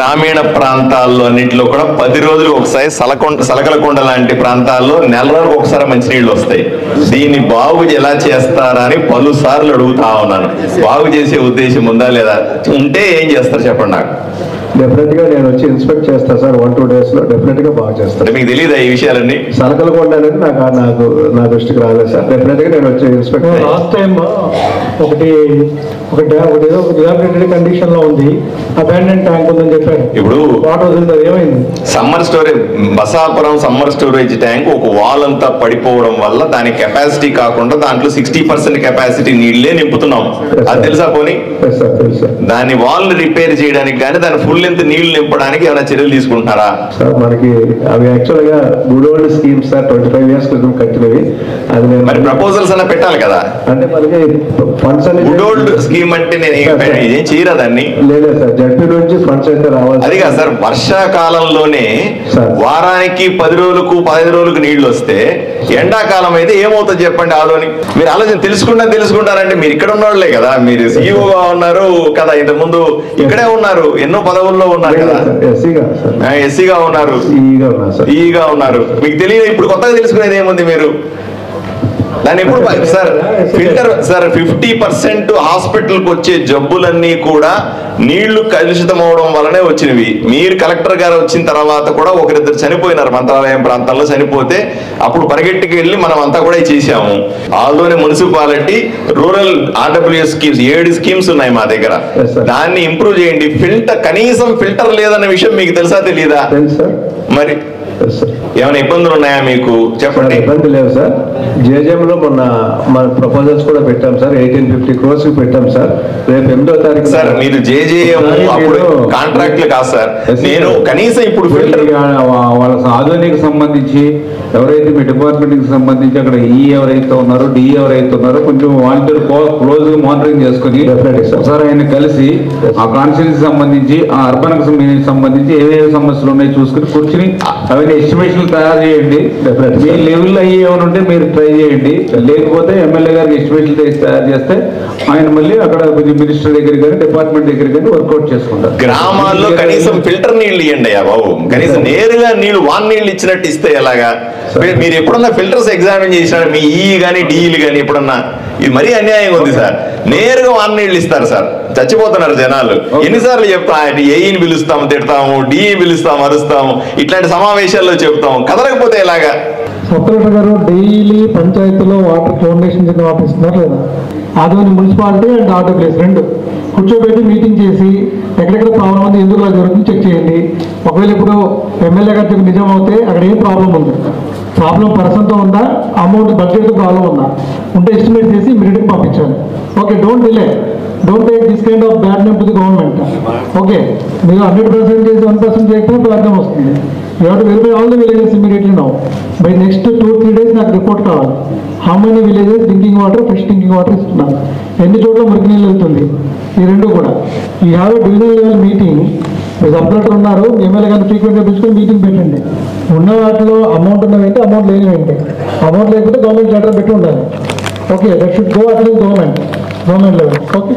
గ్రామీణ ప్రాంతాల్లో అన్నింటిలో కూడా 10 రోజులు ఒకసారి సలకలకొండ లాంటి ప్రాంతాల్లో నెల రోజులకు ఒకసారి మంచినీళ్ళు వస్తాయి. దీన్ని బాగు ఎలా చేస్తారా అని పలుసార్లు అడుగుతా ఉన్నాను. బాగు చేసే ఉద్దేశం ఉందా లేదా, ఉంటే ఏం చేస్తారు చెప్పండి నాకు. డెఫినెట్ గా నేను వచ్చి ఇన్స్పెక్ట్ చేస్తాను సార్. 1-2 days లో డెఫినెట్ గా బాగా చేస్తాను. మీకు తెలియదా ఈ విషయాలన్నీ? సలకలకొండ అనేది నా దృష్టికి రాలేదు సార్. డెఫినెట్ గా నేను వచ్చి ఇన్స్పెక్ట్. లాస్ట్ టైం ఒకటి డిలాబిలిటెడ్ కండిషన్ లో ఉంది, అబాండెన్ ట్యాంక్ ఉందని చెప్పారు. ఇప్పుడు వాటర్ వదిలింది, ఏమైంది? Summer storage Basapuram summer storage tank ఒక వాల్ అంతా పడిపోవడం వల్ల దాని కెపాసిటీ కాకుండా దాంట్లో 60% కెపాసిటీ నీళ్లే నింపుతున్నాం. అది తెలుసా పోనీ? దాని వాల్ రిపేర్ చేయడానికి కానీ దాని ఫుల్ లెంత్ నీళ్లు నింపడానికి ఏమైనా చర్యలు తీసుకుంటున్నారా సార్? మనకి అవి యాక్చువల్ గా good old schemes sir, 25 years క్రితం కట్టినవి. అది మరి ప్రపోజల్స్ అన్న పెట్టాలి కదా. అంటే మనకి ఫండ్స్ అని గుడ్ ఓల్డ్ స్కీమ్ అంటే నేను ఏం చేయరా దాన్ని? లేదు సార్, జడ్పీ నుంచి ఫండ్స్ అయితే రావాలి. అది కాదు సార్, వర్షాకాలంలోనే వారానికి 10 రోజులకు 15 రోజులకు నీళ్లు వస్తే ఎండాకాలం అయితే ఏమవుతుంది చెప్పండి. ఆలోని మీరు ఆలోచన తెలుసుకుంటారంటే మీరు ఇక్కడ ఉన్నవాళ్లే కదా, మీరు సీఈఓగా ఉన్నారు కదా, ఇంతకు ముందు ఇక్కడే ఉన్నారు, ఎన్నో పదవుల్లో ఉన్నారు కదా, ఎస్సీగా ఉన్నారు, ఈగా ఉన్నారు. మీకు తెలియదు, ఇప్పుడు కొత్తగా తెలుసుకునేది ఏముంది మీరు? దాన్ని ఎప్పుడు సార్ ఫిల్టర్ సార్ 50% హాస్పిటల్కి వచ్చే జబ్బులన్నీ కూడా నీళ్లు కలుషితం అవడం వల్లనే వచ్చినవి. మీరు కలెక్టర్ గారు వచ్చిన తర్వాత కూడా ఒకరిద్దరు చనిపోయినారు మంత్రాలయం ప్రాంతాల్లో. చనిపోతే అప్పుడు పరిగెట్టుకు వెళ్ళి మనం అంతా కూడా చేసాము. ఆల్దోనే municipality rural RWS schemes 7 schemes ఉన్నాయి మా దగ్గర. దాన్ని ఇంప్రూవ్ చేయండి. కనీసం ఫిల్టర్ లేదన్న విషయం మీకు తెలుసా తెలియదా? మరి ఏమైనా ఇబ్బందులు ఉన్నాయా మీకు చెప్పండి. ఇబ్బంది లేవు సార్. జేజేఎంలో మొన్న మన ప్రపోజల్స్ కూడా పెట్టాం సార్. 1850 crores పెట్టాం సార్. రేపు 8వ తారీఖు సార్ మీరు జేజేఎం అప్పుడు కాంట్రాక్ట్లు కాదు సార్. నేను కనీసం ఇప్పుడు ఫిల్టర్ వాళ్ళ ఆధునిక సంబంధించి ఎవరైతే మీ డిపార్ట్మెంట్ కి సంబంధించి అక్కడ ఎవరైతే ఉన్నారో డిఈ ఎవరైతే ఉన్నారో కొంచెం వాళ్ళతో క్లోజ్ గా మానిటరింగ్ చేసుకుని ఒకసారి ఆయన కలిసి ఆ కాన్స్టిట్యూన్సీ సంబంధించి ఆ అర్బన్ సంబంధించి ఏవేవి సమస్యలు ఉన్నాయో చూసుకుని కూర్చుని అవన్నీ ఎస్టిమేషన్లు తయారు చేయండి. మీ లెవెల్ అయ్యి ఏమైనా ఉంటే మీరు ట్రై చేయండి. లేకపోతే ఎమ్మెల్యే గారికి ఎస్టిమేషన్లు తయారు చేస్తే ఆయన మళ్ళీ అక్కడ కొంచెం మినిస్టర్ దగ్గర కానీ డిపార్ట్మెంట్ దగ్గర కానీ వర్కౌట్ చేసుకుంటారు. గ్రామాల్లో కనీసం ఫిల్టర్ నీళ్లు ఇవ్వండి అయ్యా బాబు. కనీసం నేరుగా నీళ్లు వాన్ నీళ్లు ఇచ్చినట్టు ఇస్తే ఎలాగా? మీరు ఎప్పుడన్నా ఫిల్టర్స్ ఎగ్జామిన్ చేసినారు మీ ఈ కానీ డిఈలు కానీ ఎప్పుడన్నా? ఇది మరీ అన్యాయంగా ఉంది సార్. నేరుగా వాన్ నీళ్లు ఇస్తారు సార్, చచ్చిపోతున్నారు జనాలు. ఎన్నిసార్లు చెప్తాం, ఏఈని పిలుస్తాము తిడతాము, డిఈ పిలుస్తాము అరుస్తాము, ఇట్లాంటి సమావేశాల్లో చెప్తాము, కదలకపోతే ఎలాగా? సబ్ గారు డైలీ పంచాయతీలో వాటర్ ఫౌండేషన్ కింద వాటర్ ఇస్తున్నారు లేదా? ఆదోని మున్సిపాలిటీ అండ్ ఆర్డబ్ల్యూఎస్ 2 కూర్చోబెట్టి మీటింగ్ చేసి ఎక్కడెక్కడ ప్రాబ్లం ఉంది, ఎందుకు అలా జరుగుతుంది చెక్ చేయండి. ఒకవేళ ఇప్పుడు ఎమ్మెల్యే గారు చెప్పి నిజం అవుతే అక్కడ ఏం ప్రాబ్లం ఉంది, ప్రాబ్లం పర్సన్తో ఉందా, అమౌంట్ బడ్జెట్ ప్రాబ్లం ఉందా, ఉంటే ఎస్టిమేట్ చేసి ఇమీడియట్గా పంపించాలి. Okay, don't delay, don't take this kind of bad name to the government. Okay, మీరు 100% చేసి 1% చేయకపోతే ప్రాబ్లం వస్తుంది. You have to verify all the villages immediately now. By next 2-3 days నాకు రిపోర్ట్ కావాలి. How many villages drinking water, fresh drinking water ఇస్తున్నారు, ఎన్ని చోట్ల మురికి నీళ్ళు వెళ్తుంది, ఈ 2 కూడా. You have a divisional level meeting. మీరు సబ్ కలెక్టర్ ఉన్నారు, ఎమ్మెల్యే గారిని ఫ్రీక్వెంట్గా పిలుచుకొని మీటింగ్ పెట్టండి. ఉన్న వాటిలో అమౌంట్ ఉన్నవేంటి, అమౌంట్ లేనివేంటి, అమౌంట్ లేకపోతే గవర్నమెంట్ లెటర్ పెట్టి ఉండాలి. Okay, that should go at government level. Okay.